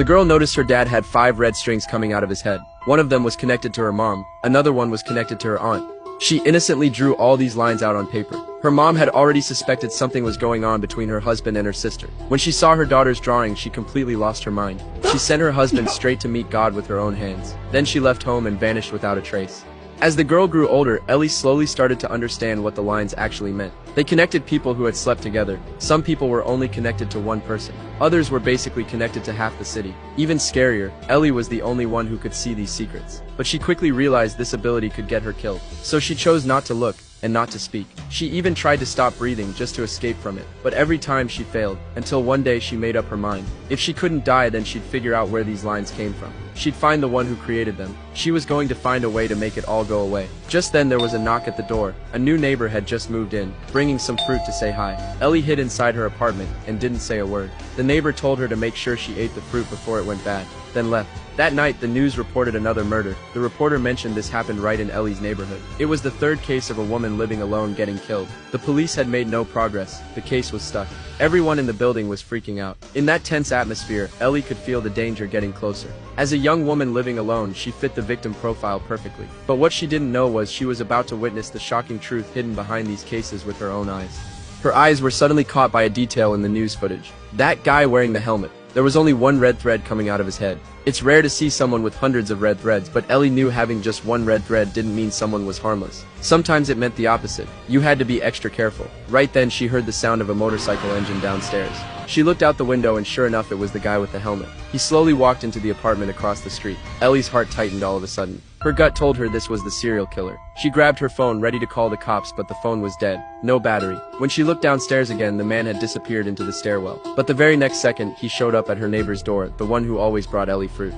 The girl noticed her dad had 5 red strings coming out of his head. One of them was connected to her mom, another one was connected to her aunt. She innocently drew all these lines out on paper. Her mom had already suspected something was going on between her husband and her sister. When she saw her daughter's drawing, she completely lost her mind. She sent her husband straight to meet God with her own hands. Then she left home and vanished without a trace. As the girl grew older, Ellie slowly started to understand what the lines actually meant. They connected people who had slept together. Some people were only connected to one person. Others were basically connected to half the city. Even scarier, Ellie was the only one who could see these secrets. But she quickly realized this ability could get her killed. So she chose not to look and not to speak. She even tried to stop breathing just to escape from it. But every time she failed, until one day she made up her mind. If she couldn't die, then she'd figure out where these lines came from. She'd find the one who created them. She was going to find a way to make it all go away. Just then there was a knock at the door. A new neighbor had just moved in, bringing some fruit to say hi. Ellie hid inside her apartment and didn't say a word. The neighbor told her to make sure she ate the fruit before it went bad, then left. That night, the news reported another murder. The reporter mentioned this happened right in Ellie's neighborhood. It was the 3rd case of a woman living alone getting killed. The police had made no progress. The case was stuck. Everyone in the building was freaking out. In that tense atmosphere, Ellie could feel the danger getting closer. As a young woman living alone, she fit the victim profile perfectly. But what she didn't know was she was about to witness the shocking truth hidden behind these cases with her own eyes. Her eyes were suddenly caught by a detail in the news footage. That guy wearing the helmet. There was only one red thread coming out of his head. It's rare to see someone with hundreds of red threads, but Ellie knew having just one red thread didn't mean someone was harmless. Sometimes it meant the opposite. You had to be extra careful. Right then she heard the sound of a motorcycle engine downstairs. She looked out the window and sure enough it was the guy with the helmet. He slowly walked into the apartment across the street. Ellie's heart tightened all of a sudden. Her gut told her this was the serial killer. She grabbed her phone ready to call the cops, but the phone was dead. No battery. When she looked downstairs again, the man had disappeared into the stairwell. But the very next second, he showed up at her neighbor's door, the one who always brought Ellie fruit.